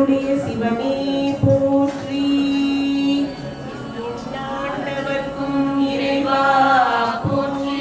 எங்களுடைய சிவமே போற்றி. ஆண்டவர்க்கும் இறைவா போற்றி.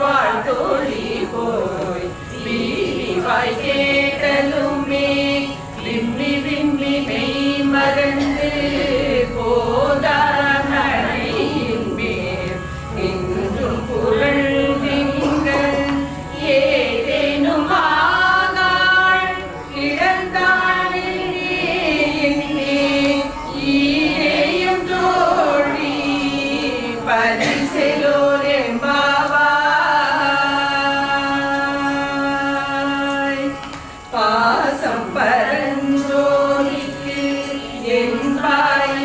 வாழ்த்தோழி போய் வீணிவாய் கேட்டலுமே விம்மி விம்மி மெய் மறந்து போதார் நடையின் மேல் இன்றும் புகழ் திங்கள் ஏதேனும் ஆகாள் இழந்தாள் ஈரையும் தோழி பரிசெலோர் பாசம் பரஞ்சோதிக்கு என்பாய்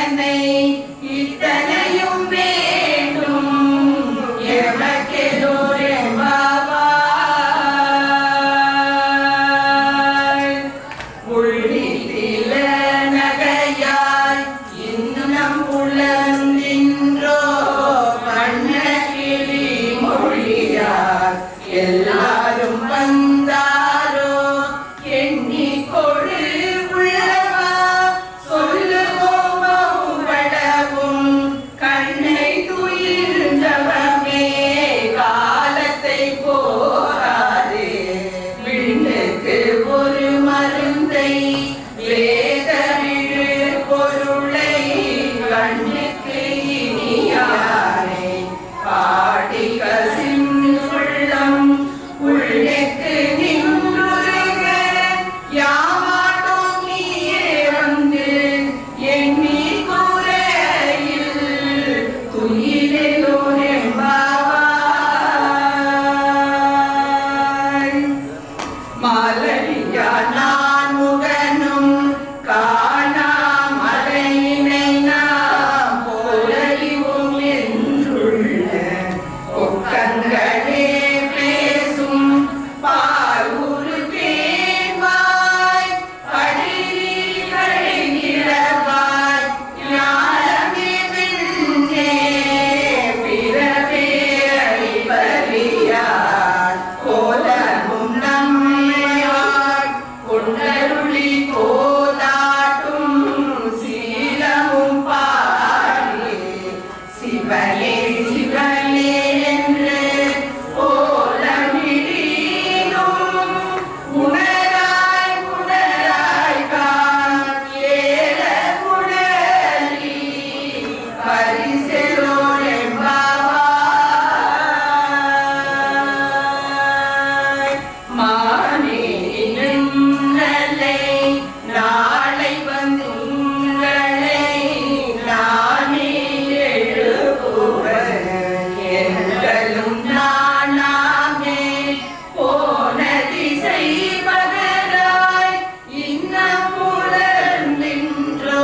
இத்தனை இத்தனையும் வேண்டும் எமக்கெதோர் எம்பாவாய். உள்ளித்தில நகையாய் இன்னம் புலந்தின்றோ பண்ணகிளி மொழியார் எல்லாரும் வந்தாரோ எண்ணி கொடு உள்ளவா சொல்லுவோம் படவும் கண்ணை துயிர்ந்தவமே காலத்தை போராதே விண்ணுக்கு ஒரு மருந்தை வேதமிழு பொருளை கண்ணுக்கு இனியானை பாடி கசிந்துள்ளம் உள்ளுக்கு நின்றுருக யாமாட்டோம் நீயே வந்து எண்ணி கூரையில் துயிலோர் எம்பாவாய். மாலரியா நான் முகனும் காணா மலையினை நாம் போலறிவோம் என்றுள்ள ஒக்கங்களே பேசும் பாலூரு தேன்வாய் படிகளை நிறவாய் ஞானமே பின்னே பிறவே அறிவறியார் கோலமும் நம்மையார் கொண்டருளி கோதாட்டும் சீலமும் பாடி சிவனே சிவனே என்று ஓலமிடீனும் உணராய் உணராய் காண் ஏல குடலி பரிசெலோர் எம்பாவாய். மானே நின்னலை நாளை வந்துங்களை நானே எழுப்புவர் எங்களும் நானாமே போன திசை பகராய் இன்னம் புலர்ந்தின்றோ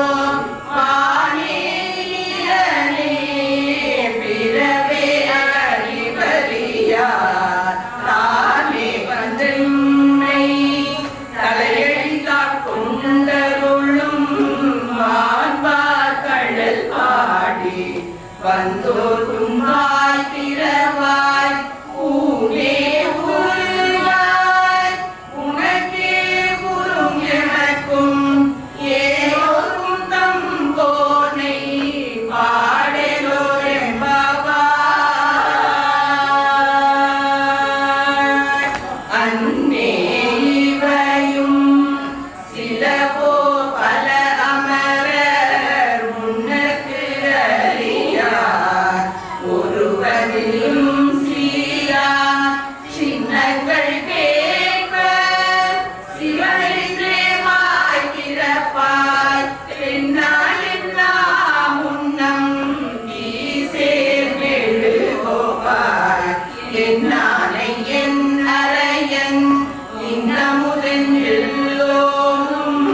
வானே நீலனே பிறவே அறிவறியார் தானே வந்தென்னை தலையெழுத்தாற் கொண்டருளும் மாண்பார் கடல் பாடி வந்தோர் உன்வாய் திறவாய் ஊனே உருவாய் உனக்கே உறும் எனக்கும் ஏரோரும் தம் கோனை பாடலோர் எம்பாவாய். அன்னே இவையும் சிலவோ பல அமரர் முன்னக்கு அறியார் ஒருவரிலும் சீரா சின்னங்கள் கேட்ப சிவனென்றே வாய் திறப்பாய் பெண்ணாயெல்லாம் முன்னம் ஈசேர் மெழுகோவாய் என்னானை என் அரையன் இன்னமுதன் எல்லோரும்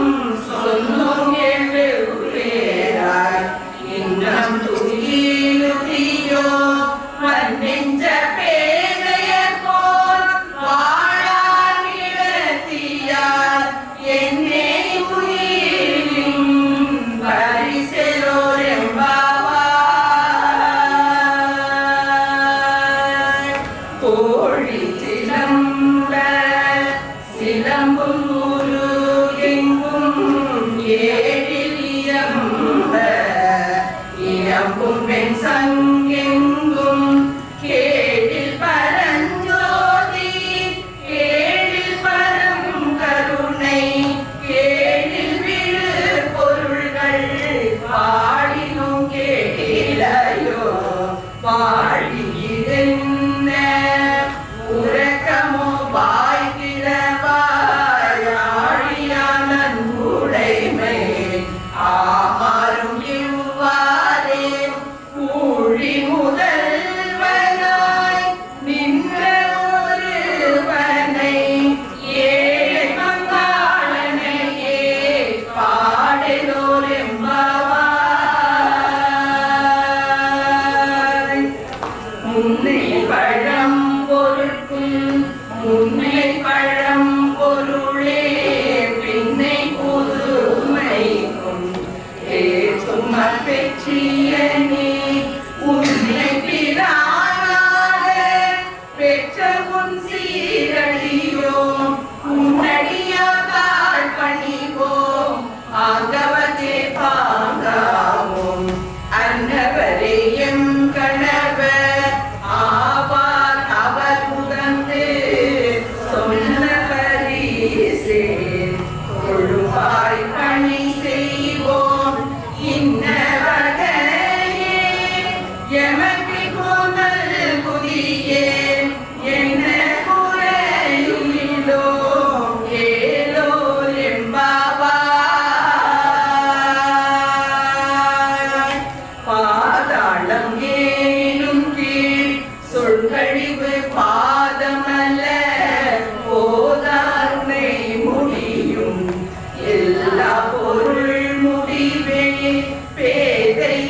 சொன்னோம் எழுவேராய் இன்னம் துயிலுதியோ நெஞ்ச பேதையர் போல் வாழார் இழத்தியார் என்னே உயிரின் பரிசெலோர் எம்பாவாய். கோழி சிலம்ப சிலம்பும் உருகெங்கும் ஏழில் இயம்ப இயம்பும் வெண் சங்கெங்கும் கேடில் பரஞ்சோதி கேடில் பரம் கருணை கேடில் விழு பொருள்கள் பாடினும் கேடிலையோ பாடி இருந்த உறக்கமோ வாய் திறவாய் ஆழியான உடைமை ஆமாறும் இவ்வாறே ஊழி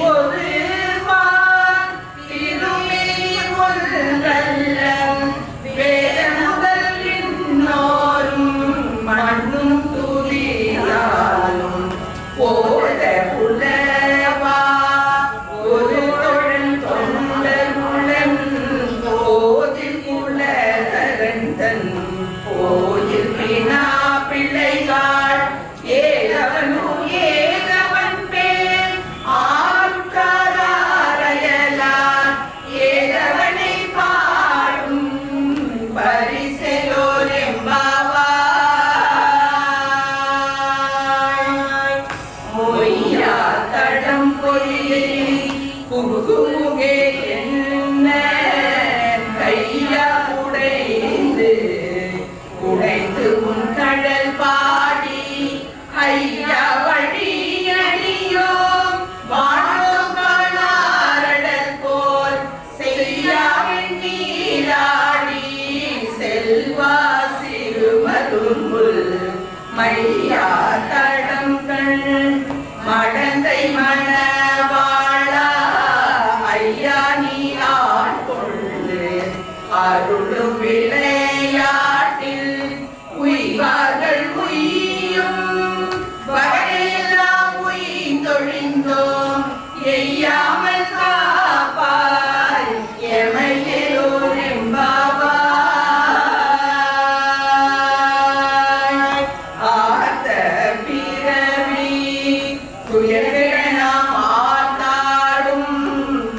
ஒரு திருமே ஒன்றல்ல வேத முதல் இன்னோரும் மண்ணும் துளியாலும் போத புலவா ஒரு தொழன் தொண்டருடன் போதில் குலதரந்தன் கோயில் பினா பிள்ளைகள் ஏகவனும் ஏகவன் பேர் ஆருக்காரையலார் ஏகவனை பாடும் பரிசெலோர் எம்பாவாய் மொய்யா தடம் பொய்யை குங்குமுகே என்ன கையா உடைந்து உடைந்து உன் கடல் பாடி ஐயா வழி அணியோம் வாழும் காணாரடல் போல் செய்யாவின் நீராடி செல்வா சிறுமருங்குல் மையா தடம் கண் மடந்தை மணவாளா ஐயா நீ ஆட்கொண்டு அருளும் விளையாட்டில் உய்வார்கள் உய்யும் வகையெல்லாம் உய்ந்தொழிந்தோம் எய்யாமல் காப்பாய் எமையலோர் எம்பாவாய் ஆர்த்த பிறவி துயர்களாம் ஆத்தாடும்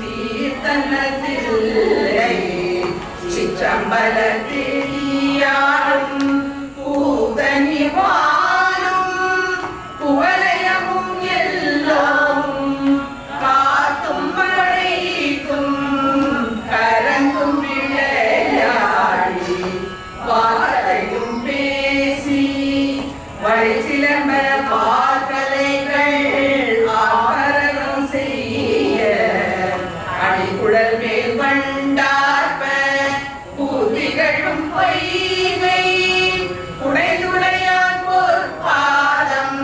தீர்த்தனத்தில்லை சிற்றம்பலத்தியாரும் பூதனி வாழும் குவலயமும் எல்லோரும் காத்தும் மழைக்கும் கரங்கும் விளையாடி வார்த்தையும் பேசி வழி சிலம்ப வார்கலைகள் ஆபரணம் செய்ய அடிக்குழல் மேல் வண்டார்ப பூதிகளும் பொய்கை உடையுடையான் பொற்பாதம்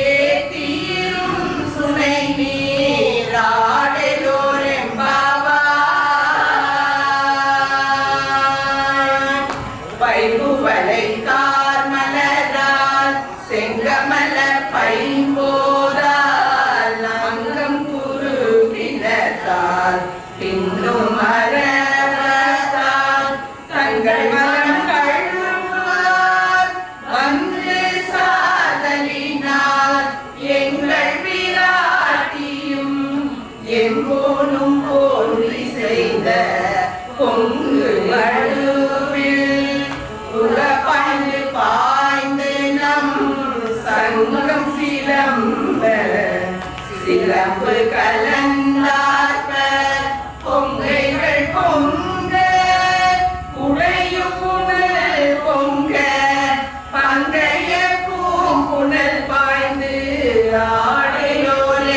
ஏத்தீரும் சுனை நீராடலோர் எம்பாவாய் பைபுவலை கார்மலரால் செங்கமல பைம்போதால் அங்கம் குருவினத்தால் பின்னும் மரத்தால் தங்கள் மனம் கழுவார் வந்து சாதலினார் எங்கள் விராட்டியும் எங்கோனும் போன்றி செய்த பொங்கு நடுவில் உலப்பண்டு பாய்ந்து நம் சங்கம் சிலம்ப சிலம்பு கலந்தார்ப பொங்கைகள் பொங்க உடையும் புனல் பொங்க பங்கைய பூங்குணல் பாய்ந்து ஆடையோர்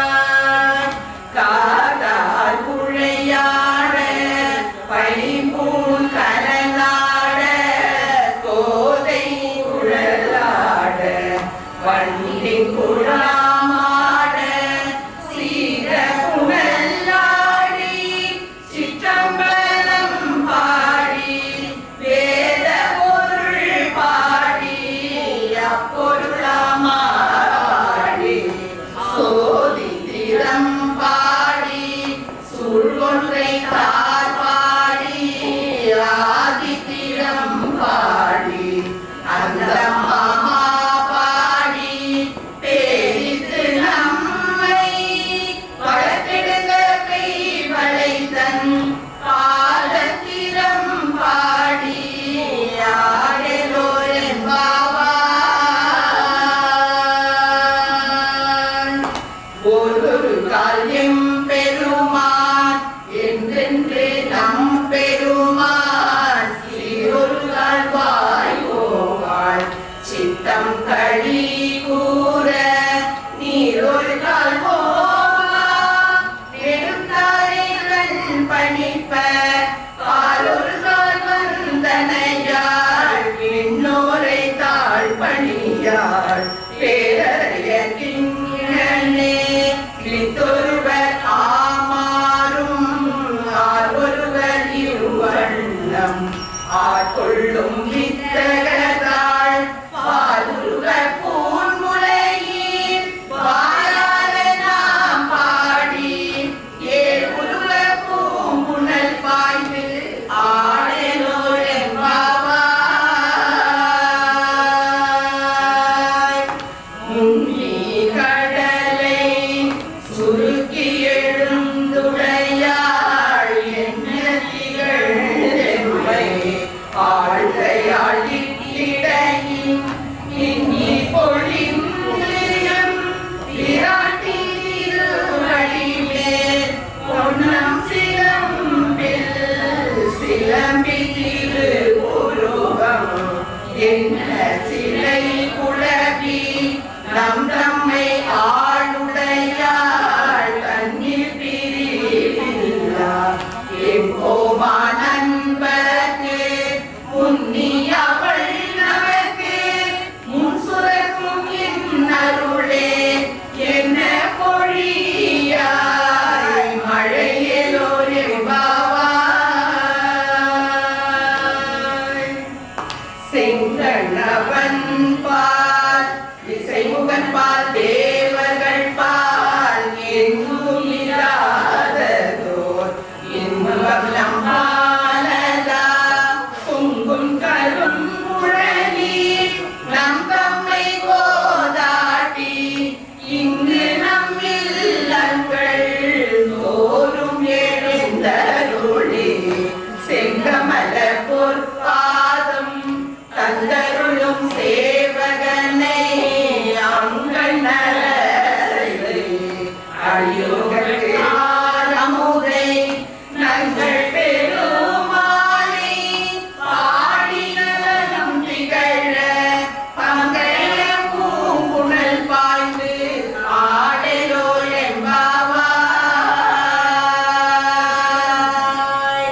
எம்பாவாய் காதார் குழையாட பைம்பூன் கலனாட கோதை குழலாட வண்டி குழாமாட சீர புனல்லாடி சிற்றம்பலம் பாடி வேத பொருள் பாடி அப்பொருளாமாடி சோதித்திரம் பாடி சுழ்கொன்றை தார் பாடி ஆதித்திரம் பாடி அந்த மகா பாடி பேரி கிண்ணனே வித்தொருவர் ஆமாறும் ஆர்வொருவர் இருவண்ணம் ஆட்கொள்ளும் வித்தகத்தாள் பாலுருவ பூன்முலையீர் வாயார நாம் பாடி ஏழுருவ பூம்புணல் பாய்ந்து ஆடலோர் எம்பாவாய் முன்னி கடலை சுருக்கி எழுந்துடையாள் என்ன திகழ்ந்தெம்மை ஆழ்கையாள் இடையின் இன்னி பொழியும் விராட்டி திருவடிமேல் பொன்னம் சிலம்பி திருவுருவம் என்ன சிலை குழவி நம் தம்மை ஆளுடையாள் கண்ணீர் பிரிவில்லா எங்கோமா நண்பர்க்கு முன்னியவள் நமக்கு முன் சுரக்கும் இன்னருளே என்ன பொழியாய் மழையலோர் எம்பாவாய் செங்கணவன் பால் இசைமுகன் பால் தேவர்கள் பால் எங்கும் இராததோர் இன்பம் நம் பாலதா பொங்கும் கருங்குழலி நம் தம்மை கோதாட்டி இங்கு நம் இல்லங்கள் தோறும் எழுந்தருளி செங்கமல பொற்பாதம் தந்தருளும் சேவகனை அங்கள் நரசை அழியோகற்கு ஆரமுதை நங்கள் பெருமானை பாடி நலனும் திகழ பங்கைய பூங்குழல் பாய்ந்து ஆடலோ எம்பாவாய்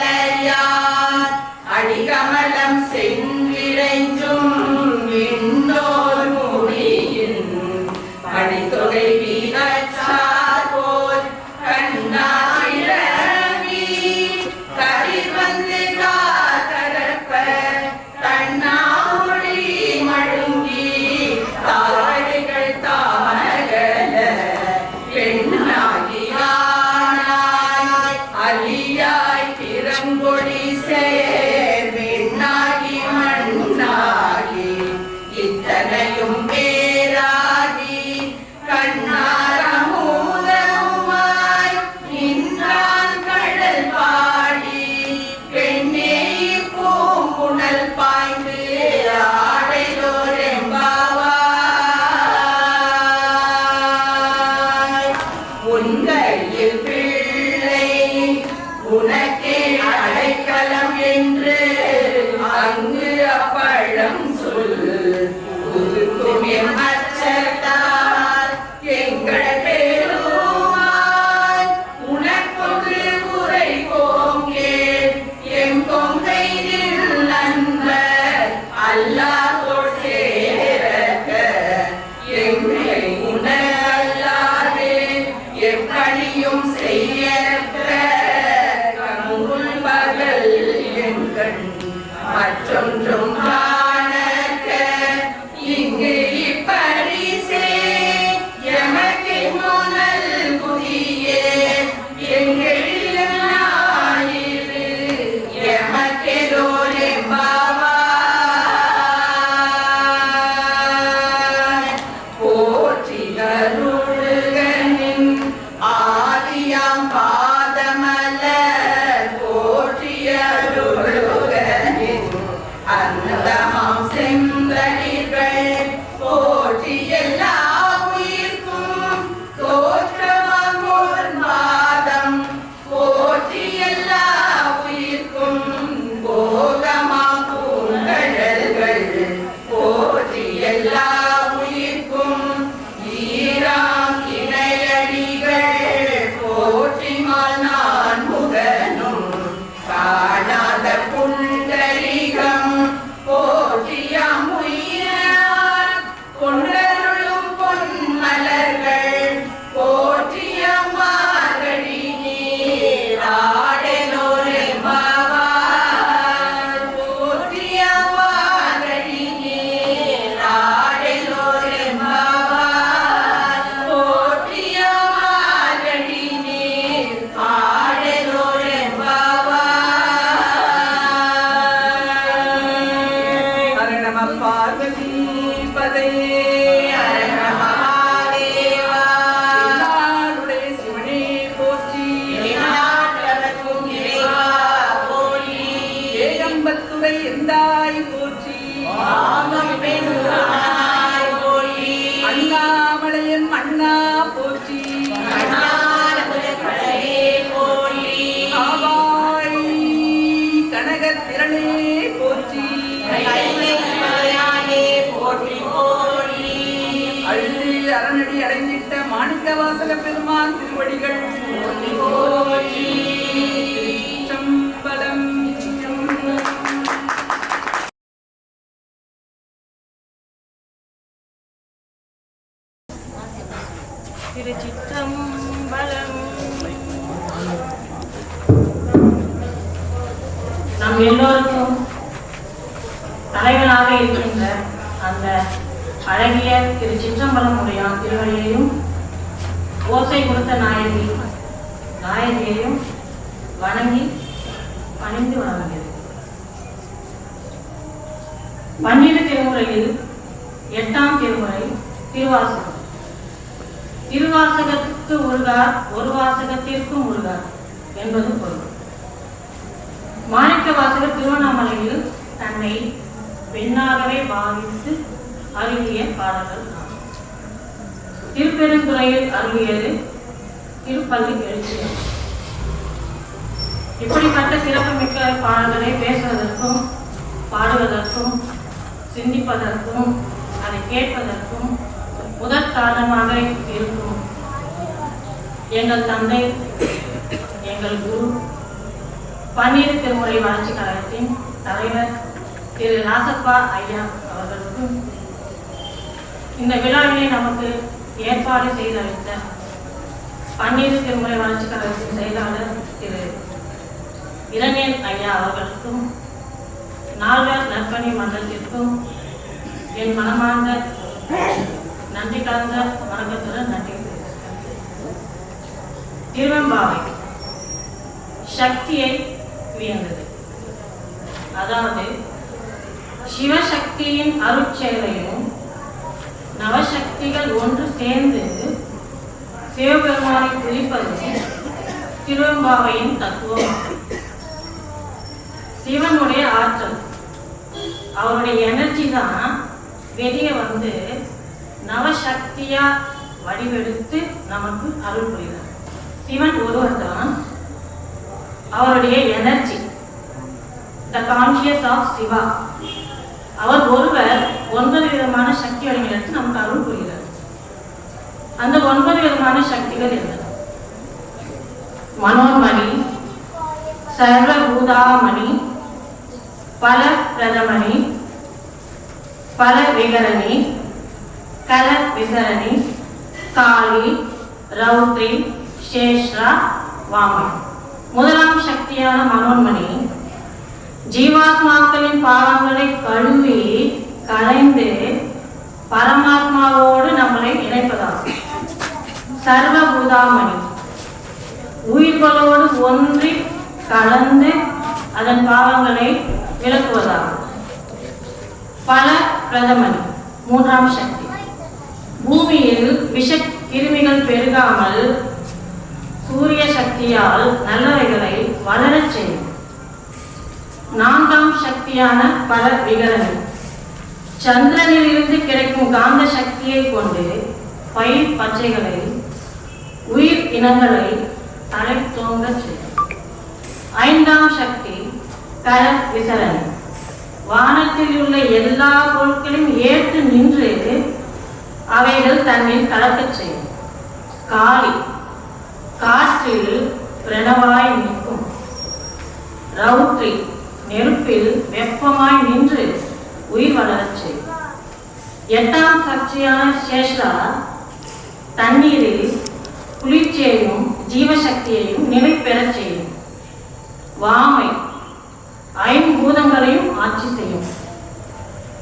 அண்ணாமலையார் அடிகமலம் சென்றிரைஞ்சும் விண்ணோர் முடியின் படித்தொகை வீரச்சார் போல் கண்ணாயிரவி கதிர் வந்து காத்தரப்ப தன்னாமொழி மழுங்கி தாழைகள் தாமகல பெண்ணாகி ஆனாய் அலியாய் திறங்கொடி சேர் பெண்ணாகி மண்ணாகி இத்தனையும் பேராகி கண்ணாரமூதமுமாய் நின்றான் கடல் பாடி பெண்ணே பூங்குழல் பாய்ந்து ஆடையோர் எம்பாவாய் உன்கையில் பிள்ளை உனக்கே அடைக்கலம் என்று அங்கு அப்பழம் சொல் உருக்கும் எம் அச்சத்தார் எங்கள் பெருமாள் உனக்கொன்று குறை போங்கே எம் கொங்கை நண்பர் அல்லாதோர் சேரக எங்களை உணரல்லாது எப்படியும் செய்யற்ற கங்குல் பகல் எண்கண் மற்றொன்றும் காணக்க இங்கு இப்பரிசே எமக்கு முனல் புதியே எங்களில் ஞாயிறு எமக்கெதோர் எம்பாவாய் போற்றி அருள்கனின் ஆதியாம் பாதமலர் போற்றி அருள்கனின் அந்தமாம் செந்தளிர்கள் போற்றி எல்லா உயிர்க்கும் தோற்றமாம் ஒரு பாதம் போற்றி எல்லா உயிர்க்கும் போகமாம் பூங்கடல்கள் போற்றி எல்லா உயிர்க்கும் ஈராம் இணையடிகள் போற்றி நான் முகனும் காணாத புண்டரிகம் போற்றியாம் உயிரார் பதையே அரஹ மகாதேவா நாடுடைய சிவனே போற்றி நாட்டவர்க்கும் இறைவா போற்றி ஏகம்பத்துரை எந்தாய் போற்றி ஆகம் பெருமானாய் போற்றி அண்ணாமலையம் அண்ணா போற்றி அண்ணாமலையே போற்றி ஆவாய் கனகத்திரளே போற்றி போற்றி போற்றி அழுது அரணடி அடைந்திட்ட மாணிக்கவாசக பெருமான் திருவடிகள் போற்றி போற்றி சம்பலம் திருச்சிற்றம்பலம். நம் எல்லோருக்கும் தலைவனாக இருக்கின்ற அந்த அழகிய திரு சிற்றம்பலம் உடையான் திருவடியையும் ஓசை கொடுத்த நாயகியையும் வணங்கி பணிந்து வணங்குகிறது. பன்னிரு திருமுறையில் 8ஆம் திருமுறை திருவாசகம். திருவாசகத்துக்கு உருகார் ஒரு வாசகத்திற்கும் உருகார் என்பது பொருள். மாணிக்க வாசகர் திருவண்ணாமலையில் தன்னை பெண்ணாகவே பாவித்து அருளிய பாடல்கள். திருப்பெருந்துறையில் அருளியது திருப்பள்ளி எழுச்சியர். இப்படிப்பட்ட சிறப்புமிக்க பாடல்களை பேசுவதற்கும் பாடுவதற்கும் சிந்திப்பதற்கும் அதை கேட்பதற்கும் முதற் காரணமாக இருக்கும் எங்கள் தந்தை, எங்கள் குரு, பன்னிரு திருமுறை வளர்ச்சி கழகத்தின் தலைவர் திரு ராசப்பா ஐயா அவர்களுக்கும் இந்த விழாவினை நமக்கு ஏற்பாடு செய்தளித்த பன்னிரு திருமுறை வளர்ச்சி கழகத்தின் செயலாளர் திரு இரணியன் ஐயா அவர்களுக்கும் நால்வர் நற்பணி மன்றத்திற்கும் என் மனமார்ந்த நன்றி கலந்த வணக்கத்துடன் நன்றி. திருவெம்பாவை சக்தியை வியந்தது. அதாவது சிவசக்தியின் அருட்செயலையும் நவசக்திகள் ஒன்று சேர்ந்து சிவபெருமானை குறிப்பது திருவெம்பாவையின் தத்துவம். சிவனுடைய ஆற்றல், அவருடைய எனர்ஜி தான் வெளியே வந்து நவசக்தியா வடிவெடுத்து நமக்கு அருள் புரிகிறார். சிவன் ஒருவர் தான், அவருடைய energy the conscious of Shiva. அவர் ஒருவர் 9 விதமான சக்தி வடிவங்களை எடுத்து நமக்கு அருள் புரிகிறார். அந்த 9 விதமான சக்திகள் என்ன? மனோன்மணி, சர்வபூதாமணி, பல பிரதமணி, பல விகரணி, கல விசரணி, காளி, ரௌத்ரி, சேஷ்ரா, வாமை. முதலாம் சக்தியான மனோன்மணி ஜீவாத்மாக்களின் பாவங்களை கழுவி களைந்து பரமாத்மாவோடு நம்மளை இணைப்பதாகும். சர்வபூதாமணி உயிர்களோடு ஒன்றி கலந்து அதன் பாவங்களை விளக்குவதாகும். பல பிரதமணி மூன்றாம் சக்தி பூமியில் விஷ கிருமிகள் பெருகாமல் சூரிய சக்தியால் நல்லவைகளை வளரச் செய்யும். 4ஆம் சக்தியான பல விகரணி சந்திரனில் இருந்து கிடைக்கும் காந்த சக்தியை கொண்டு பயிர் பச்சைகளை உயிர் இனங்களை தலை தோங்க செய்யும். 5ஆம் சக்தி கல விசரணி வானத்தில் உள்ள எல்லா பொருட்களையும் ஏற்று நின்று அவைகள் தன்னில் கலக்கச் செய்யும். காளி காற்றில் பிரணவாய் நிற்கும். ரௌத்ரி நெருப்பில் வெப்பமாய் நின்று உயிர் வளரச் செய்யும். 8ஆம் சக்தியான சேஷ்ரா தண்ணீரில் குளிர்ச்சியையும் ஜீவசக்தியையும் நிலை பெறச் செய்யும். வாமை 5 பூதங்களையும் ஆட்சி செய்யும்.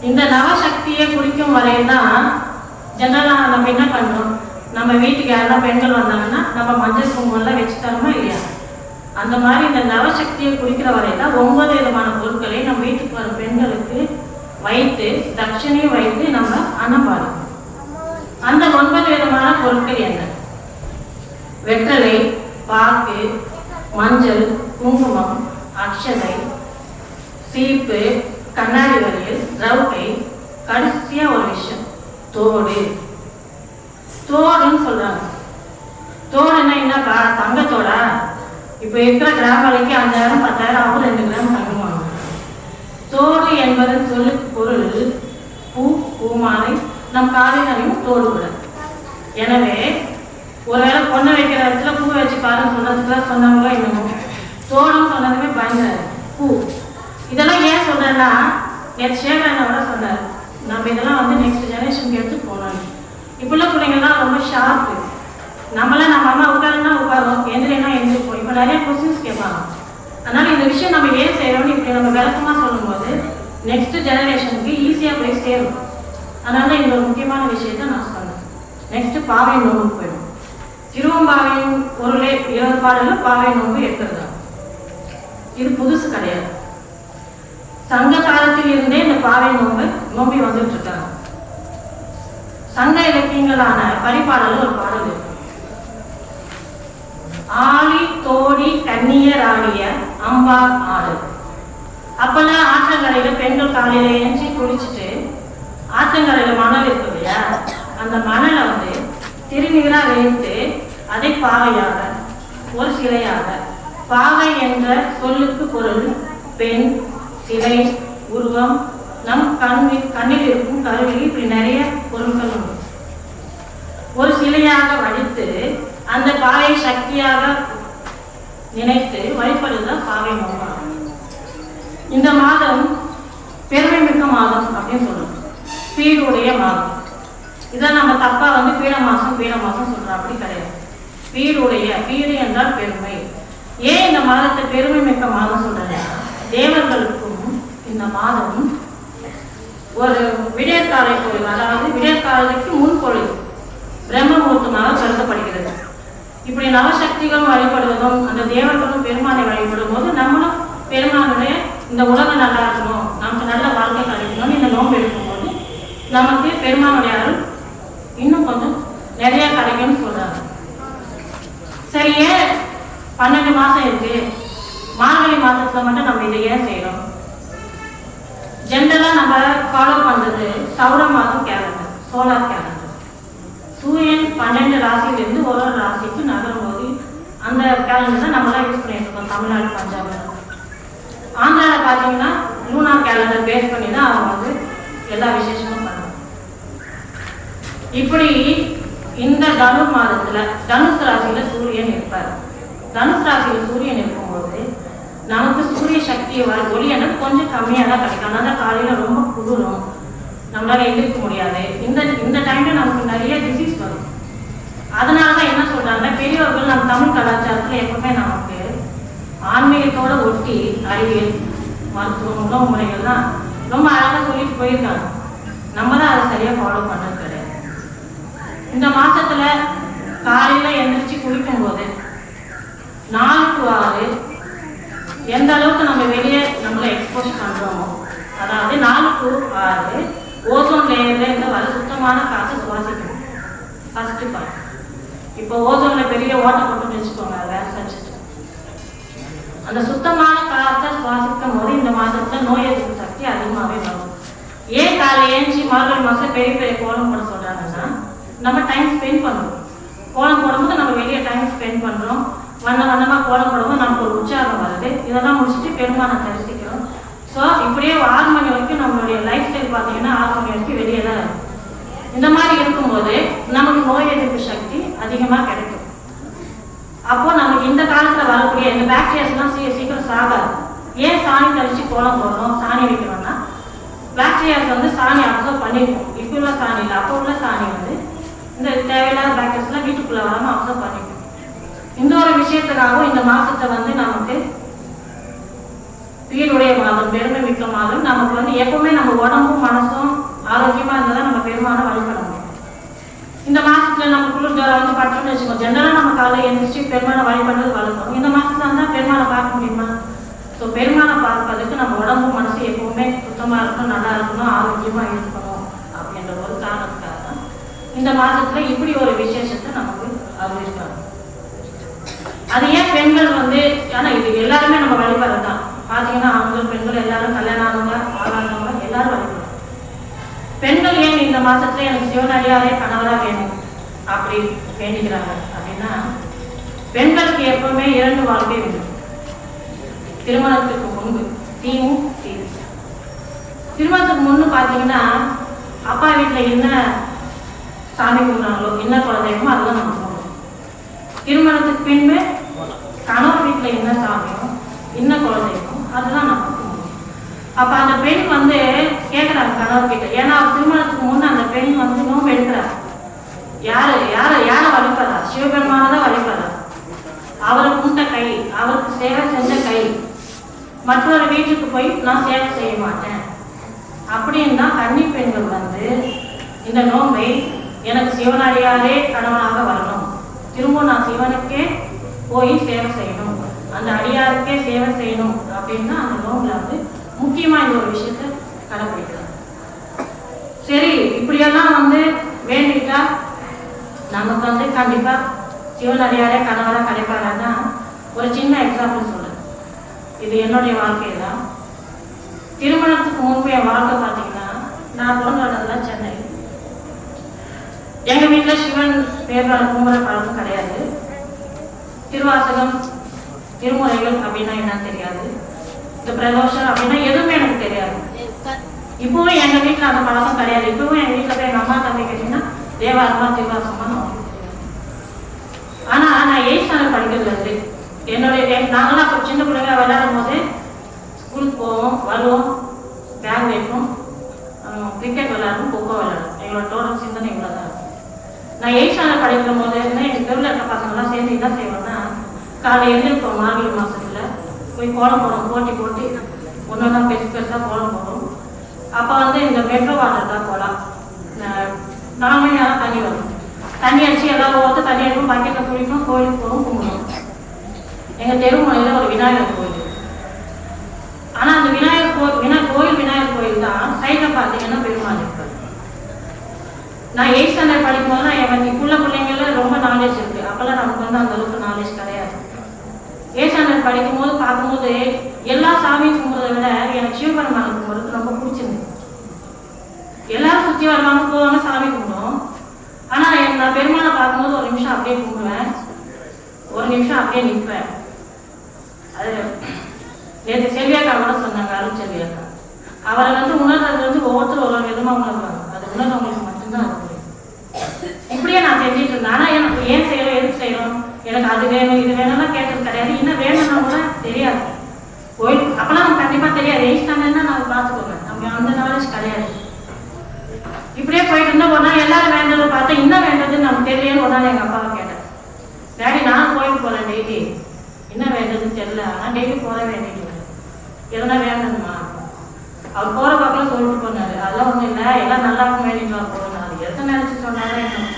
இந்த நவசக்தியை குறிக்கும் வரையில் தான் ஜெனரலாக நம்ம என்ன பண்ணுறோம், நம்ம வீட்டுக்கு யாரெல்லாம் பெண்கள் வந்தாங்கன்னா நம்ம மஞ்சள் குங்குமம்லாம் வச்சு தரோமா இல்லையா? அந்த மாதிரி இந்த நவசக்தியை குறிக்கிற வரையில் 9 விதமான பொருட்களை நம்ம வீட்டுக்கு வரும் பெண்களுக்கு வைத்து தட்சணையும் வைத்து நம்ம அன்னம் பாடுவோம். அந்த 9 விதமான பொருட்கள் என்ன? வெற்றலை, பாக்கு, மஞ்சள், குங்குமம், அக்ஷதை, சீப்பு, கண்ணாடி வளையல், ரவுட்டை, கடைசியா ஒரு விஷயம் தோடு. தோடுன்னு சொல்றாங்க. தோடுன்னா என்னப்பா? தங்கத்தோடா? இப்போ இருக்கிற கிராம் விலைக்கு 5000 10,000 ஆகும், 2 கிராம் தங்கம் வாங்க. தோடு என்பது சொல்லுக்கு பொருள் பூ, பூமாலை, நம் காலையும் தோடு கூட. எனவே ஒருவேளை பொண்ணை வைக்கிற இடத்துல பூ வச்சு பாருன்னு சொல்றதுக்குலாம் சொன்னவங்களோ என்னமோ, தோடுன்னு சொன்னதுமே பயங்கர பூ. இதெல்லாம் ஏன் சொல்றேன்னா, நேற்று சேகரனோட சொன்னார், நம்ம இதெல்லாம் வந்து நெக்ஸ்ட் ஜெனரேஷனுக்கு எடுத்து போகணும். இப்போள்ள பிள்ளைங்கள்லாம் ரொம்ப ஷார்ப்பு. நம்மளாம் நம்ம அம்மா உட்காருன்னா உட்காரும், எந்திரினா எந்திரிப்போம். இப்போ நிறைய கொஸ்டின்ஸ் கேட்பாங்க. அதனால இந்த விஷயம் நம்ம ஏன் செய்யறோம்னு இப்படி நம்ம விளக்கமா சொல்லும்போது நெக்ஸ்ட் ஜெனரேஷனுக்கு ஈஸியா போய் சேரும். அதனால இந்த ஒரு முக்கியமான விஷயத்த நான் சொன்னேன். நெக்ஸ்ட் பாவை நோம்பு போயிடும். திருவம்பாவையின் பொருளே 20 பாடல்ல பாவை நோம்பு எடுத்துருந்தாங்க. இது புதுசு கிடையாது. சங்க காலத்தில் இருந்தே இந்த பாவை நோம்பி வந்துட்டு இருக்காங்க. சங்க இலக்கியங்களான பரிபாடல் ஒரு பாடல் இருக்கு. ஆழி தோடி கண்ணியர் ஆடிய அம்பா ஆடு. அப்பெல்லாம் ஆற்றங்கரையில பெண்கள் காலையில ஏஞ்சி குளிச்சுட்டு ஆற்றங்கரையில மணல் இருக்கு இல்லையா, அந்த மணலை வந்து திருநீரா வைத்து அதை பாவையாக ஒரு சிலையாக, பாவை என்ற சொல்லுக்கு பொருள் பெண், சிலை, உருவம், நம் கண்ணில் இருக்கும் கருவி, இப்படி நிறைய பொருட்கள் உண்டு. ஒரு சிலையாக வடித்து அந்த பாவை சக்தியாக நினைத்து வழிபடுதான் பாவை நோம்பு. இந்த மாதம் பெருமை மிக்க மாதம் அப்படின்னு சொல்லுவோம். பீடுடைய மாதம். இதை நம்ம தப்பா வந்து பீட மாசம் சொல்றோம். அப்படி கிடையாது. பீடுடைய, பீடு என்றால் பெருமை. ஏன் இந்த மாதத்தை பெருமை மிக்க மாதம் சொல்றேன்? தேவர்களுக்கும் இந்த மாதம் ஒரு விடியற்காலை பொழுது, அதாவது விடியற்காலைக்கு முன் பொழுது பிரம்ம முகூர்த்தமாக கருதப்படுகிறது. இப்படி நவசக்திகளும் வழிபடுவதும் அந்த தேவர்களும் பெருமானை வழிபடும் போது நம்மளும் பெருமானுடைய இந்த உலகம் நல்லா இருக்கணும், நமக்கு நல்ல வாழ்க்கை கிடைக்கணும்னு இந்த நோன்பு எடுக்கும்போது நமக்கு பெருமானுடைய அருள் இன்னும் கொஞ்சம் நிறைய கிடைக்கும்னு சொல்றாங்க. சரி, ஏன் 12 மாசம் இருக்கு, மார்கழி மாதத்துல மட்டும் நம்ம இதை ஏன் செய்யறோம்? ஜென்ரலா நம்ம ஃபாலோ பண்றது சௌர மாதம் கேலண்டர், சோலார் கேலண்டர். சூரியன் 12 ராசியிலிருந்து ஒரு ராசிக்கு நகரும் போது அந்த கேலண்டர் தான் நம்மளாம் யூஸ் பண்ணிட்டு இருக்கோம். தமிழ்நாடு, பஞ்சாப், ஆந்திராவில் பார்த்தீங்கன்னா லூனார் கேலண்டர் பேஸ் பண்ணி தான் அவங்க வந்து எல்லா விசேஷமும் பண்ணுவாங்க. இப்படி இந்த தனு மாதத்துல தனுசு ராசியில சூரியன் இருப்பார். தனுசு ராசியில சூரியன் இருக்கும்போது நமக்கு சூரிய சக்தி ஒளி எனக்கு கொஞ்சம் கம்மியாக தான் கிடைக்கும். அதனால காலையில ரொம்ப குளிரும், நம்மளால எதிர்க்க முடியாது. இந்த டைம்ல நமக்கு நிறைய டிசீஸ் வரும். அதனாலதான் என்ன சொல்றாங்க பெரியவர்கள், நம்ம தமிழ் கலாச்சாரத்துல எப்பவுமே நமக்கு ஆன்மீகத்தோட ஒட்டி அறிவியல், மருத்துவம், உணவு முறைகள்லாம் ரொம்ப அழகா சொல்லிட்டு போயிருக்காங்க. நம்ம தான் அதை சரியா ஃபாலோ பண்ணது கிடையாது. இந்த மாசத்துல காலையில எந்திரிச்சு குளிக்கும் போது 4 to 6 எந்த அளவுக்கு நம்ம வெளியே நம்மளை எக்ஸ்போஸ் பண்றோமோ, அதாவது 4 to 6 ஓசோன் லேயர்ல இருந்து வர சுத்தமான காற்றை சுவாசிக்கணும். First part. இப்போ ஓசோன்ல பெரிய ஓட்டை போட்டு வச்சுக்கோங்க, வேற சச்சுட்டு அந்த சுத்தமான காற்றை சுவாசிக்கும் போது இந்த மாதத்துல நோய் எதிர்ப்பு சக்தி அதிகமாகவே வரும். ஏன் காலை ஏஞ்சி மார்கழி மாசம் பெரிய பெரிய கோலம் போட சொல்றாங்கன்னா, நம்ம டைம் ஸ்பெண்ட் பண்ணுறோம். கோலம் போடும்போது நம்ம வெளியே டைம் ஸ்பெண்ட் பண்றோம். வண்ணமா கோலம் போடும்போது நமக்கு ஒரு உற்சாகம் வருது. இதெல்லாம் முடிச்சுட்டு பெருமானை தரிசிக்கிறோம். ஸோ இப்படியே 6 மணி வரைக்கும் நம்மளுடைய லைஃப் ஸ்டைல் பார்த்தீங்கன்னா 6 மணி வரைக்கும் வெளியே தான் இருக்கும். இந்த மாதிரி இருக்கும்போது நமக்கு நோய் எதிர்ப்பு சக்தி அதிகமாக கிடைக்கும். அப்போ நமக்கு இந்த காலத்தில் வரக்கூடிய இந்த பாக்டீரியாஸ்லாம் சீக்கிரம் சாகாது. ஏன் சாணி கழிச்சு கோலம் போடுறோம், சாணி வைக்கிறோம்னா பாக்டீரியாஸ் வந்து சாணி அப்சர்வ் பண்ணிருக்கும். இப்போ உள்ள சாணி இல்லை, அப்போ உள்ள சாணி வந்து இந்த தேவையில்லாத பாக்டீரியாஸ்லாம் வீட்டுக்குள்ள வராமல் அப்சர்வ் பண்ணிருக்கும். இந்த ஒரு விஷயத்துக்காகவும் இந்த மாசத்தை வந்து நமக்கு பீடுடைய மாதம், பெருமை மிக்க மாதம். நமக்கு வந்து எப்பவுமே நம்ம உடம்பும் மனசும் ஆரோக்கியமா இருந்தால் நம்ம பெருமானை வழிபட முடியும். இந்த மாசத்துல நம்ம குளிர் ஜோரம் வந்து பட்டோம்னு வச்சுக்கோங்க, ஜென்ரலா நம்ம காலையில் எழுந்திரிச்சு பெருமானை வழிபடுறது வளர்க்கணும். இந்த மாசத்துல இருந்தால் பெருமானை பார்க்க முடியுமா? ஸோ பெருமானை பார்ப்பதற்கு நம்ம உடம்பும் மனசும் எப்பவுமே சுத்தம் சுத்தமாக இருக்கணும், நல்லா இருக்கணும், ஆரோக்கியமாக இருக்கணும் அப்படின்ற ஒரு காரணத்துக்காக தான் இந்த மாதத்துல இப்படி ஒரு விசேஷத்தை நமக்கு அறிவிக்கிறாங்க. அது ஏன் பெண்கள் வந்து, ஏன்னா இது எல்லாருமே நம்ம வழிபடுறது தான். பார்த்தீங்கன்னா ஆண்கள் பெண்கள் எல்லாரும் கல்யாணம் ஆனவங்க ஆளானவங்க எல்லாரும் வழிபடுறாங்க. பெண்கள் ஏன் இந்த மாசத்துல எனக்கு சிவனடியாரே கணவராக வேணும் அப்படி வேண்டிக்கிறாங்க அப்படின்னா, பெண்களுக்கு எப்பவுமே 2 வாழ்க்கை வேணும். திருமணத்துக்கு முன்பு தீவும் தீவு. திருமணத்துக்கு முன்னு பார்த்தீங்கன்னா அப்பா வீட்டில் என்ன சாமி கும்பிட்றாங்களோ, என்ன குலதெய்வமோ அதெல்லாம் நம்ம கும்பிடுவோம். திருமணத்துக்கு பின்பு கணவர் வீட்டில் என்ன சாமியோ என்ன குலதெய்வமோ அதெல்லாம் நம்ம கும்பிடுவோம். அப்போ அந்த பெண் வந்து கேட்குறாங்க கணவர்கிட்ட, ஏன்னா திருமணத்துக்கு முன்னே அந்த பெண் வந்து நோம்பு எடுக்கிறார். யாரை வழிபடுறா? சிவபெருமான தான் வழிபடுறா. அவரை கும்பிட்ட கை, அவருக்கு சேவை செஞ்ச கை, மற்றொரு வீட்டுக்கு போய் நான் சேவை செய்ய மாட்டேன் அப்படின்னு தான் கன்னி பெண்கள் வந்து இந்த நோம்பை எனக்கு சிவனடியாரே கணவனாக வரணும், திரும்ப நான் சிவனுக்கே போய் சேவை செய்யணும், அந்த அடியாருக்கே சேவை செய்யணும் அப்படின்னு அந்த நோம்புல வந்து முக்கியமா இந்த ஒரு விஷயத்த கடைப்பிடிக்கிறாங்க. சரி, இப்படியெல்லாம் வந்து வேண்டிட்டா நமக்கு வந்து கண்டிப்பா சிவனடியாரே கணவராக கிடைப்பாருன்னா ஒரு சின்ன எக்ஸாம்பிள் சொல்றேன். இது என்னுடைய வாழ்க்கை தான். திருமணத்துக்கு முன்பு என் வாழ்க்கை பார்த்தீங்கன்னா, நான் பிறந்ததெல்லாம் சென்னை. எங்க வீட்டில் சிவன் பேர்வாழ கும்புற பழக்கம் கிடையாது. திருவாசகம் திருமுறைகள் அப்படின்னா என்னன்னு தெரியாது. இந்த பிரதோஷம் அப்படின்னா எதுவுமே எனக்கு தெரியாது. இப்பவும் எங்க வீட்டில் அந்த பழக்கம் கிடையாது. இப்பவும் எங்க வீட்டில் போய் எங்க அம்மா தம்பி கேட்டீங்கன்னா தேவாரமா திருவாசமா ஆனா நான் 8th ஸ்டாண்டர்ட் படிக்கிறதுல இருந்து நாங்களாம் அப்போ சின்ன பிள்ளைங்க விளையாடும் போது ஸ்கூலுக்கு போவோம், வருவோம், பேக் வைப்போம், கிரிக்கெட் விளையாடணும், கொக்கோ விளையாடும். எங்களோட டோட்டல் சிந்தனை இவ்வளோ தான். நான் 8th ஸ்டாண்டர்ட் படிக்கிற போது எங்கள் தெருவில் இருக்க பசங்கள்லாம் சேர்ந்து என்ன செய்வோம்னா, காலையில் எழுந்திருப்போம் மார்கழி மாதத்தில் போய் கோலம் போடுவோம், போட்டி ஒன்றா பெருசாக கோலம் போடுவோம். அப்போ வந்து இந்த மெட்ரோ வாட்டர் தான் போகலாம். 4 மணி நேரம் தண்ணி வரும். தண்ணி அடிச்சு எல்லாரும் ஒவ்வொரு தண்ணி அடிப்போம், பக்கெட்டில் குளிப்போம், கோயிலுக்கு போவோம், கும்பிடுவோம். எங்கள் தெருமுனையில் ஒரு விநாயகர் கோயில். ஆனால் அந்த விநாயகர் கோயில் தான் சைடில் பார்த்தீங்கன்னா பெருமாள் இருப்பார். நான் 8th ஸ்டாண்டர்ட் படிக்கும்போது தான் எனக்கு இப்புள்ள பிள்ளைங்கள ரொம்ப நாலேஜ் இருக்குது. அப்போல்லாம் நமக்கு வந்து அந்த அளவுக்கு நாலேஜ் கிடையாது. 8th ஸ்டாண்டர்ட் படிக்கும்போது பார்க்கும்போது எல்லா சாமியும் கும்பிட்றத விட எனக்கு சிவபெருமானை கும்பிட்றது ரொம்ப பிடிச்சிருந்தது. எல்லாரும் சுற்றி வருவாங்க, போவாங்க, சாமி கும்பிடுவோம். ஆனால் நான் பெருமாளை பார்க்கும்போது ஒரு நிமிஷம் அப்படியே கும்பிடுவேன், ஒரு நிமிஷம் அப்படியே நிற்பேன். அது நேற்று செல்வியாக்கா கூட சொன்னாங்க, அருள் செல்வியாக்கா. அவரை வந்து உணர்றது வந்து ஒவ்வொருத்தரும் ஒரு விதமாக உணர்வாங்க. அது உணர்றவங்களுக்கு மட்டும்தான் அது புரியும். இப்படியே நான் செஞ்சுட்டு இருந்தேன். ஆனால் எனக்கு ஏன் செய்யணும், எதுக்கு செய்யணும், எனக்கு அது வேணும் இது வேணும்லாம் கேட்டது கிடையாது. இன்னும் வேணும்னா கூட தெரியாது. கோயில் அப்போலாம் நமக்கு கண்டிப்பாக தெரியாது. 8th ஸ்டாண்டர்ட்னா நம்ம பார்த்துக்கோங்க, நமக்கு அந்த நாலேஜ் கிடையாது. இப்படியே போயிட்டு இருந்தால் ஒரு நாள் எல்லாரும் வேண்டதை பார்த்தா இன்னும் வேண்டதுன்னு நமக்கு தெரியலன்னு ஒரு நாள் எங்கள் அப்பாவை கேட்டேன். டேடி நான் கோயிலுக்கு போகிறேன் டெய்லி, என்ன வேண்டதுன்னு தெரியல, ஆனால் டெய்லி போக வேண்டியது எதனா வேண்டணுமா? அவர் போகிற பக்கம் சொல்லிட்டு போனார், அதெல்லாம் ஒன்றும் இல்லை, எல்லாம் நல்லா இருக்கும் வேண்டிட்டு போகணும். அது எத்தனை நினச்சி சொன்னாலும் வேணும்.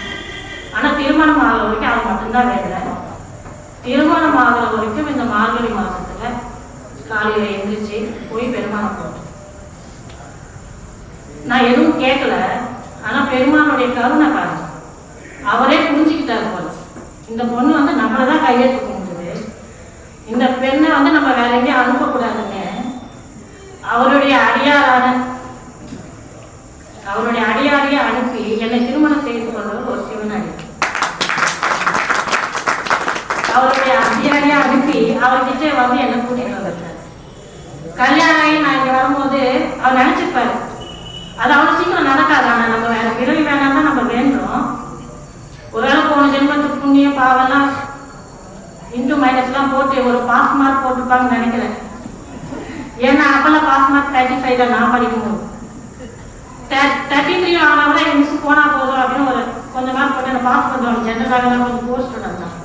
ஆனால் திருமணம் ஆகிற வரைக்கும் அது மட்டும்தான் வேண்டல. திருமணம் ஆகிற வரைக்கும் இந்த மார்கழி மாதத்தில் காலையில் எழுந்திரிச்சு போய் பெருமானை போட்டேன். நான் எதுவும் கேட்கல, ஆனால் பெருமானுடைய கருணை பாருங்க, அவரே புரிஞ்சுக்கிட்டாரு போல. இந்த பொண்ணு வந்து நம்மளை தான் கையெழுத்து கும்பிடுது, இந்த பெண்ணை வந்து நம்ம வேற எங்கேயும் அனுப்பக்கூடாதுன்னு அவருடைய அடியாரையே அனுப்பி என்னை திருமணம் செய்து கொண்டவர் ஒரு சிவனடி. அவருடைய அடியாரையே அனுப்பி அவர்கிட்ட வந்து என்னை கூட்டிட்டு வந்திருக்காரு. கல்யாணம் ஆகி நான் இங்கே வரும்போது அவர் நினைச்சிருப்பாரு அது அவ்வளோ சீக்கிரம் நடக்காது. ஆனால் நம்ம வேற பிறவி வேணாம் தான் நம்ம வேண்டுறோம். ஒருவேளை போன ஜென்மத்துக்கு புண்ணிய பாவெல்லாம் இன்டு மைனஸ்லாம் போட்டு ஒரு பாஸ் மார்க் போட்டுப்பாங்கன்னு நினைக்கிறேன். ஏன்னா அப்பெல்லாம் பாஸ் மார்க் 35 தான் நான் படிக்கும்போது. 33 ஆனால் கூட என் மிஸ் போனால் போதும் அப்படின்னு ஒரு கொஞ்சம் மார்க் போட்டு என்ன பாஸ் பண்ணுவாங்க. ஜென்ரலாக கொஞ்சம் போஸ்ட் தான்.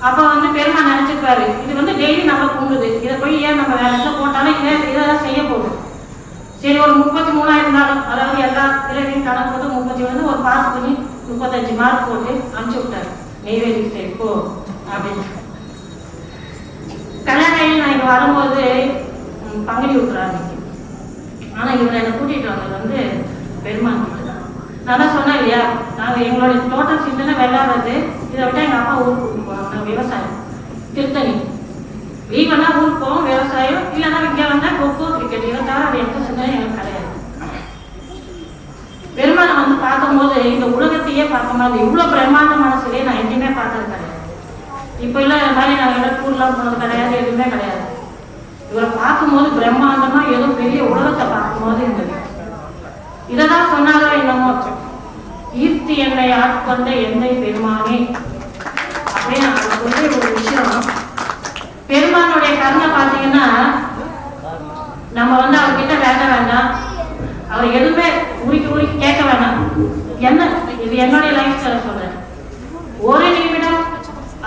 அப்போ வந்து பெருமாள் நினைச்சிருப்பாரு, இது வந்து டெய்லி நம்ம கும்பிடுது, இதை போய் ஏன் நம்ம வேற இடத்துல போட்டாலும் இதெல்லாம் செய்ய போகுது. சரி, ஒரு 33 இருந்தாலும், அதாவது எல்லா பிள்ளைகளையும் கணக்கு போட்டு 30 வந்து ஒரு பாஸ் பண்ணி 35 மார்க் போட்டு அனுப்பிச்சு விட்டாரு. நெய்வேலிக்கு சரி போ அப்படின்னு. கல்யாணம் ஆகி நான் இங்கே வரும்போது பங்குனி உத்திராணிக்கு ஆனா இவரை என்னை கூட்டிட்டு வந்தது பெருமாள் கிட்ட தான். நான் தான் சொன்னேன் இல்லையா, நாங்கள் எங்களுடைய டோட்டல் சிந்தனை விளையாடுறது. இதை விட்டா எங்கள் அப்பா ஊருக்கு கூட்டிட்டு போவாங்க. நாங்கள் விவசாயம் திருத்தணி லீவெல்லாம் ஊருக்கு போவோம், விவசாயம் இல்லைன்னா இங்கே வந்தால் கொக்கோ கிரிக்கெட். இதை தவிர அது எந்த சிந்தனை எனக்கு கிடையாது. பெருமாளை பார்க்கும்போது இந்த உலகத்தையே பார்க்க மாதிரி இவ்வளோ பிரம்மாண்டமான சிலையை நான் எங்கேயுமே பார்த்தது கிடையாது. இப்போ இல்லை மாதிரி நாங்கள் டூர்லாம் போனது கிடையாது, எதுவுமே கிடையாது. இவரை பார்க்கும்போது பிரம்மாண்டமா ஏதோ பெரிய உலகத்தை பார்க்கும்போது இருந்தது. இதைதான் சொன்னாரோ என்னமோ, ஈர்த்தி என்னை ஆட்கொண்ட எந்தை பெருமானே அப்படின்னு அவர் சொல்லி ஒரு விஷயம். பெருமானுடைய கருணை பார்த்தீங்கன்னா நம்ம அவர்கிட்ட வேண்டாம், அவர் எதுவுமே உருக்கி கேட்க வேண்டாம். என்ன இது என்னுடைய லைஃப் ஸ்டைல சொல்றேன். ஒரு நிமிடம்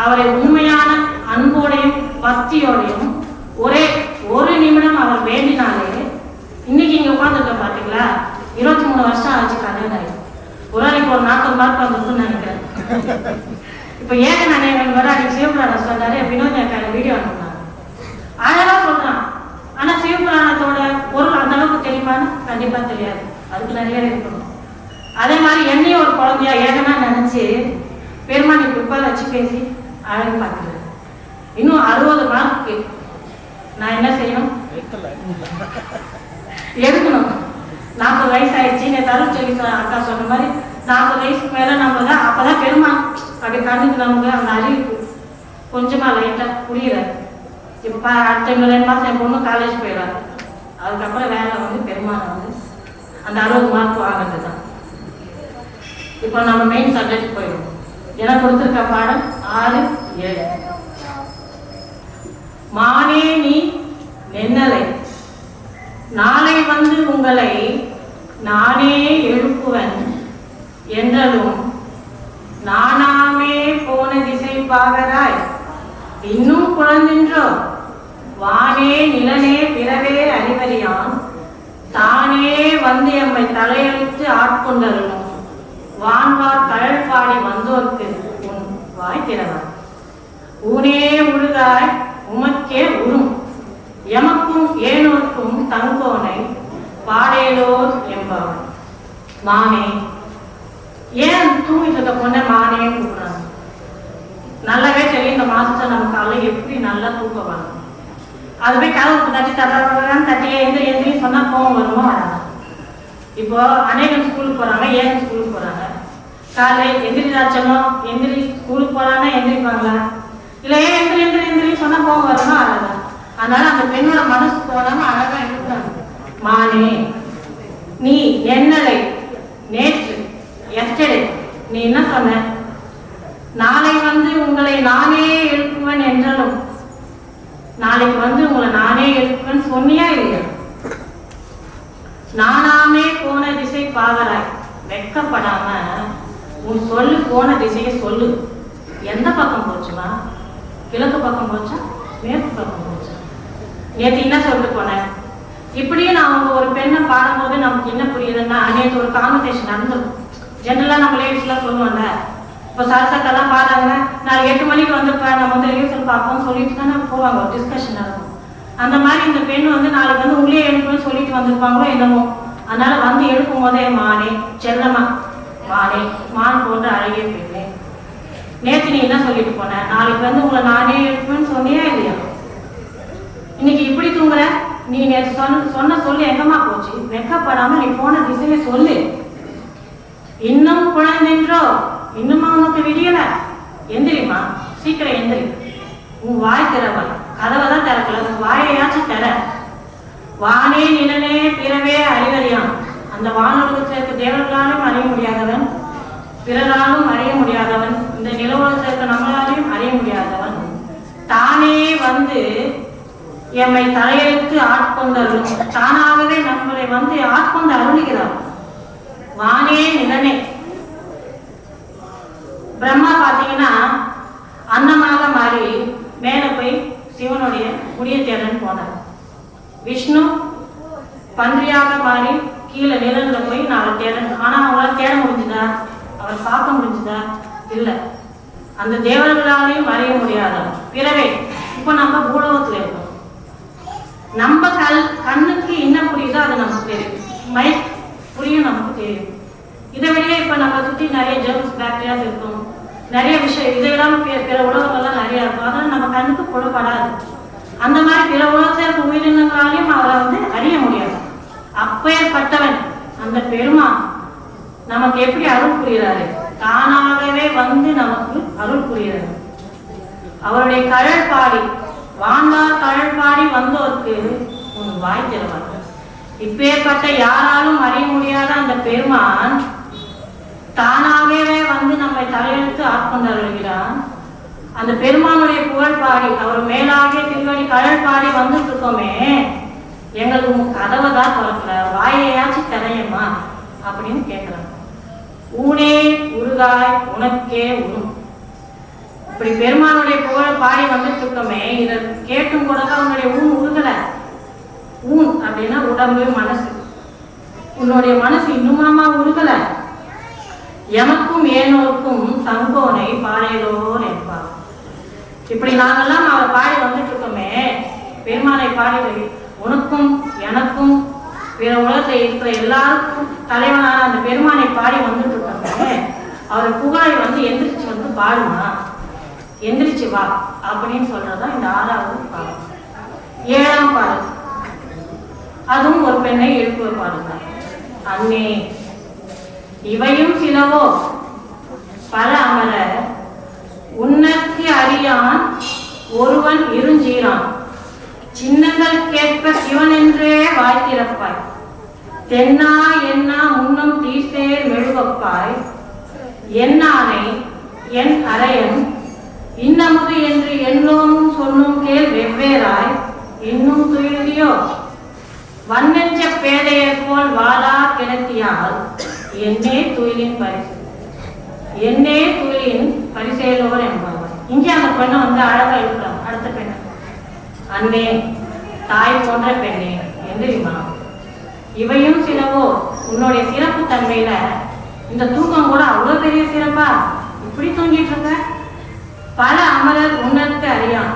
அவரை உண்மையான அன்போடையும் பக்தியோடையும் ஒரே ஒரு நிமிடம் அவர் வேண்டினாலே, இன்னைக்கு இங்க உட்காந்துருக்க பாத்தீங்களா, 23 வருஷம் ஆச்சு கல்யாணம் ஆகி. ஒரு நாளைக்கு ஒரு 40 மார்க் வந்துருக்குன்னு நினைக்கிறேன். இப்ப ஏக நினைவன் வர அன்னைக்கு சிவபுராணம் சொன்னாரு, வினோத் வீடியோ அனுப்புனாங்க. அழகா சொல்றான். ஆனா சிவபுராணத்தோட பொருள் அந்த அளவுக்கு தெரியுமான்னு கண்டிப்பா தெரியாது. அதுக்கு நிறைய இருக்கணும். அதே மாதிரி என்னையும் ஒரு குழந்தையா ஏகனா நினைச்சு பெருமானி பிற்பால் வச்சு பேசி அழகு பார்க்கிறேன். இன்னும் 60 மார்க்கு நான் என்ன செய்யணும், எடுக்கணும். 40 வயசு ஆயிடுச்சு. நேற்று சொல்லி அக்கா சொன்ன மாதிரி 40 வயசுக்கு மேல நம்ம தான் அப்பதான் பெருமான் அப்படி கண்ணுக்கு நமக்கு அந்த அறிவு கொஞ்சமா லைட்டா புரியுறாரு. இப்ப அடுத்த 2 மாசம் என் பொண்ணு காலேஜ் போயிடுறாரு. அதுக்கப்புறம் வேலை பெருமானை அந்த 60 மார்க் வாங்குறது தான். இப்போ நம்ம மெயின் சப்ஜெக்ட் போயிடும். எனக்கு கொடுத்துருக்க பாடம் 6, 7. மானே நீ நென்னலை, நாளை உங்களை நானே எழுப்புவன் என்றலும் நானாமே போன திசை பாகராய் இன்னும் குழந்தின்றோ வானே நிலனே பிறவே அறிவறியான் தானே எம்மை தலையெழுத்து ஆட்கொண்டருளும் வான்வார் கழல் பாடி வந்தோர்க்கு உன் வாய் திறவாய் ஊனே உழுதாய் உமக்கே உறும் எமக்கும் ஏனோர்க்கும் தங்கோனை பாடேலோர் என்பவர். மானே, ஏன் தூங்கிட்டு இருக்க பொண்ணை மானே கூப்பிடுறாங்க? நல்லாவே தெரியும் இந்த மாசத்துல நம்ம காலைல எப்படி நல்லா தூக்கம் வரும். அது போய் கதவுக்கு தட்டி தட்டியே எந்திரி சொன்னா கோவம் வருமோ வராது. இப்போ அநேகம் ஸ்கூலுக்கு போறாங்க, ஏன் ஸ்கூலுக்கு போறாங்க? காலை எந்திரிதாச்சனோ எந்திரி ஸ்கூலுக்கு போறாங்கன்னா எந்திரிப்பாங்களா? இல்ல ஏன் எந்திரி சொன்னா கோவம் வருமோ வராது. அதனால அந்த பெண்ணோட மனசு போனாம அழகா எழுதுறாங்க. மானே நீ என்னலை, நேற்று எஸ்டர்டே நீ என்ன சொன்ன, நாளை உங்களை நானே எழுப்புவேன் என்றாலும் நாளைக்கு உங்களை நானே எழுப்புவேன் சொன்னியா இல்லையா? நானாமே போன திசை பாகராய், வெட்கப்படாம உன் சொல்லு போன திசையை சொல்லு. எந்த பக்கம் போச்சுமா? கிழக்கு பக்கம் போச்சா, மேற்கு பக்கம் போச்சா? நேற்று என்ன சொல்லிட்டு போனேன். இப்படியே நான் ஒரு பெண்ணை பாடும்போது நமக்கு என்ன புரியுதுன்னா, நேற்று ஒரு கான்வர்சேஷன் நடந்துடும். ஜென்ரலா நம்ம லேடிஸ்லாம் சொல்லுவாங்க, இப்போ சரசக்கெல்லாம் பாடுறாங்க, நான் 8 மணிக்கு வந்துருப்பேன், நம்ம ரிஹர்சல் பார்ப்போம் சொல்லிட்டு தானே போவாங்க, ஒரு டிஸ்கஷன் நடக்கும். அந்த மாதிரி இந்த பெண் நாளைக்கு உள்ளே எழுப்புன்னு சொல்லிட்டு வந்திருப்பாங்களோ என்னமோ. அதனால எழுப்பும் போதே மானே செல்லமா, மானே மான் போன்ற அழகிய பெண்ணே, நேற்று நீ என்ன சொல்லிட்டு போன, நாளைக்கு உங்களை நானே எழுப்புன்னு சொன்னியா இல்லையா? இன்னைக்கு இப்படி தூங்குற, நீ நேற்று சொன்ன சொல்லி எங்கம்மா போச்சு? வெக்கப்படாம நீ போன திசையை சொல்லு. இன்னும் குழந்தைன்றோ, இன்னுமா உனக்கு விடியல? எந்திரிமா, சீக்கிரம் எந்திரி. உன் வாய் திறவல், கதவை தான் திறக்கல, உன் வாயையாச்சும் திற. வானே நிலனே பிறவே அறிவறியான், அந்த வானுலகத்தில் இருக்க தேவர்களாலும் அறிய முடியாதவன், பிறராலும் அறிய முடியாதவன், இந்த நிலவுலகத்தில் இருக்க நம்மளாலையும் அறிய முடியாதவன், தானே எம்மை தலையெழுத்து ஆட்கொண்டருளும், தானாகவே நம்மளை ஆட்கொண்டு அருளுகிறார். வானே நிலனே, பிரம்மா பாத்தீங்கன்னா அன்னமாக மாறி மேல போய் சிவனுடைய முடிய தேடன்னு போனார். விஷ்ணு பன்றியாக மாறி கீழே நிலத்துல போய் நான் தேடணும். ஆனா அவங்களால தேட முடிஞ்சுதா? அவர் பார்க்க முடிஞ்சுதா? இல்லை. அந்த தேவர்களாலையும் அறிய முடியாத பிறவே இப்போ நம்ம பூலோகத்துல இருக்கோம். நம்ம கண்ணுக்கு என்ன புரியுதோ அது நமக்கு தெரியும், மைக் புரியும் நமக்கு தெரியும். இதை விட இப்ப நம்ம சுற்றி நிறைய ஜெர்ம்ஸ் பாக்டீரியாஸ் இருக்கும், நிறைய விஷயம் இதை விடாம பிற உலகங்கள்லாம் நிறைய இருக்கும். அதனால நம்ம கண்ணுக்கு புலப்படாது. அந்த மாதிரி பிற உலகத்தில் இருக்க உயிரினங்களாலையும் அவரை அறிய முடியாது. அப்பேற்பட்டவன் அந்த பெருமான் நமக்கு எப்படி அருள் புரிகிறாரு? தானாகவே நமக்கு அருள் புரிகிறார். அவருடைய கழல் பாடி வாழ்ந்தார், கழல் பாடி வந்தோருக்கு உன் வாய் திறவார். இப்பேற்பட்ட யாராலும் அறிய முடியாத அந்த பெருமான் தானாகவே நம்மை தலையெடுத்து ஆட்கொண்டு அருள்கிறான். அந்த பெருமானுடைய புகழ் பாடி அவர் மேலாகிய திருவடி கழல் பாடி வந்துட்டு இருக்கோமே, எங்களுக்கு கதவை தான் திறக்கல, வாயையாச்சும் திரையம்மா அப்படின்னு கேட்கிறாங்க. ஊனே உருகாய் உனக்கே உரும். இப்படி பெருமானுடைய புகழை பாடி வந்துட்டு இருக்கோமே, இதை கேட்டும் கூட உன்னுடைய ஊன் உருகல. ஊன் அப்படின்னா உடம்பு மனசு. உன்னுடைய மனசு இன்னுமாமா உருகல. எமக்கும் ஏனோருக்கும் தங்கோனை பாடையோர் என்பார். இப்படி நாங்கெல்லாம் அவர் பாடி வந்துட்டு இருக்கோமே, பெருமானை பாடி உனக்கும் எனக்கும் பிற உலகத்தில் இருக்கிற எல்லாருக்கும் தலைவனான அந்த பெருமானை பாடி வந்துட்டு இருக்கோமே, அவர் புகழை எந்திரிச்சு பாடுமா, எந்திரிச்சு வா அப்படின்னு சொல்றதுதான் இந்த 6வது பாடல். 7ஆம் பாடல் அதுவும் ஒரு பெண்ணை எழுப்புவ பாடுதான். அன்னே இவையும் சிலவோ பல அமர உன்னற்கு அறியான் ஒருவன் இருஞ்சீரான். சின்னங்கள் கேட்ப சிவன் என்றே வாய்த்திறப்பாய். தென்னா என்னா முன்னம் தீசேர் மெழுகப்பாய். என்னானை என் அரையன் இன்னமுது என்று எல்லோரும் சொல்லும் கேள் வெவ்வேறாய். இன்னும் துயிலியோ வண்ணெஞ்ச பேதையர் போல் வாழா கிடத்தியால் என்னே துயிலின் பரிசு, என்னே துயிலின் பரிசேலோர் என்பவர். இங்கே அந்த பெண்ணை அழகா இருக்கிறாங்க. அடுத்த பெண்ணை அன்னே தாய் போன்ற பெண்ணே எந்திரிமா. இவையும் சிலவோ உன்னுடைய சிறப்பு தன்மையில இந்த தூக்கம் கூட அவ்வளவு பெரிய சிறப்பா, இப்படி தூங்கிட்டு இருக்க. பல அமரர் உன்னற்கு அறியான்.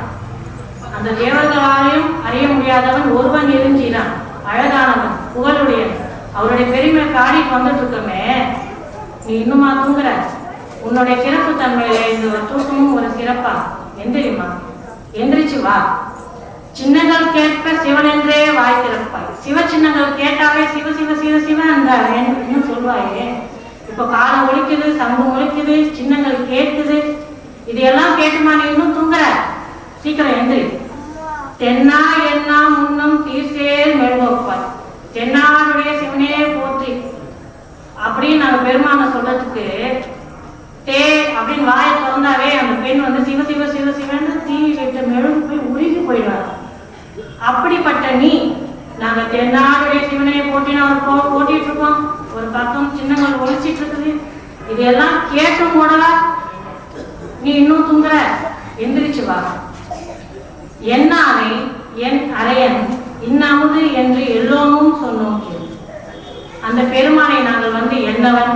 அந்த தேவர்களாலையும் அறிய முடியாதவன் ஒருவன் இருஞ்சினான். அழகானவன், புகழுடையவன், அவருடைய பெருமை பாடிட்டு வந்துட்டு இருக்கமே, நீ இன்னுமா தூங்குற? உன்னுடைய சிறப்பு தன்மையில இந்த தூக்கமும் ஒரு சிறப்பா. எந்திரிமா, எந்திரிச்சு வா. சின்னங்கள் கேட்ப சிவன் என்றே வாய் திறப்பாய். சிவ சின்னங்கள் கேட்டாவே சிவ சிவ சிவ சிவ அந்த சொல்வாயே. இப்ப காலம் ஒழிக்குது, சங்கம் ஒழிக்குது, சின்னங்கள் கேட்குது. இதையெல்லாம் கேட்டுமா நீ இன்னும் தூங்குற? சீக்கிரம் எந்திரி. தென்னா என்னா முன்னம் தீர்சேர் மெழுகப்பாய். தென்னாடுடைய சிவனே போற்றி அப்படின்னு நாங்க பெருமான சொல்றதுக்கு தே அப்படின்னு வாயை திறந்தாவே அந்த பெண் சிவ சிவ சிவ சிவன்னு தீ விட்ட மெழுகு போய் உருகி போயிடுவாங்க. அப்படிப்பட்ட நீ நாங்க தென்னாடுடைய சிவனையை போட்டிட்டு இருக்கோம். ஒரு பக்கம் சின்னங்கள் ஒழிச்சிட்டு இருக்குது. இதையெல்லாம் கேட்டும் கூடவா நீ இன்னும் தூங்குற? எந்திரிச்சு வா. என்னானை என் அரையன் இன்னமுது என்று எல்லோரும் சொன்னோம். அந்த பெருமானை நாங்கள் என்னவன்,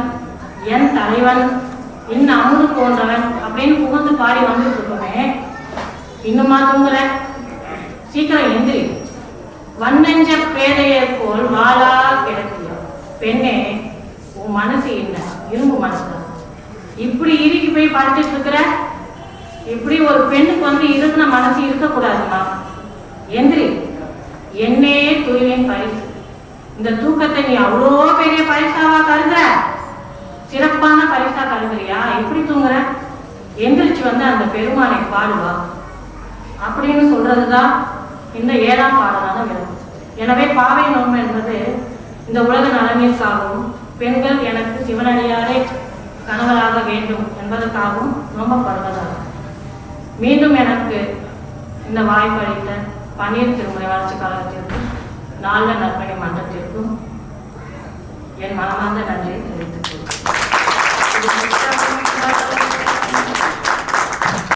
என் தலைவன், இன்னும் அமுது போன்றவன் அப்படின்னு புகுந்து பாடி வந்துட்டு இருக்கோமே, இன்னுமா தூங்குற? சீக்கிரம் எந்திரி. வண்ணெஞ்ச பேதையர் போல் வாழா கிடக்கிய பெண்ணே, உன் மனசு என்ன இரும்பு மனசு? இப்படி இறுக்கி போய் படுத்துட்டு இருக்கிற. இப்படி ஒரு பெண்ணுக்கு இருக்கிற மனசு இருக்கக்கூடாதுமா. எந்திரி. என்னே துயிலின் பரிசு. இந்த தூக்கத்தை நீ அவ்வளோ பெரிய பரிசாவா கருதுற? சிறப்பான பரிசா கருதுறியா? எப்படி தூங்குற? எந்திரிச்சு அந்த பெருமானை பாடுவா அப்படின்னு சொல்றதுதான் இந்த 7ஆம் பாடலான விளக்கம். எனவே பாவை நோன்பு என்பது இந்த உலக நலனிற்காகவும் பெண்கள் எனக்கு சிவனடியாரே கணவராக வேண்டும் என்பதற்காகவும் நோம்பப்படுவதாகும். மீண்டும் எனக்கு இந்த வாய்ப்பு அளித்த பன்னீர் திருமுறை வளர்ச்சி கழகத்திற்கும் நாள நற்பணி மன்றத்திற்கும் என் மனமார்ந்த நன்றியை தெரிவித்துக் கொள்கிறேன்.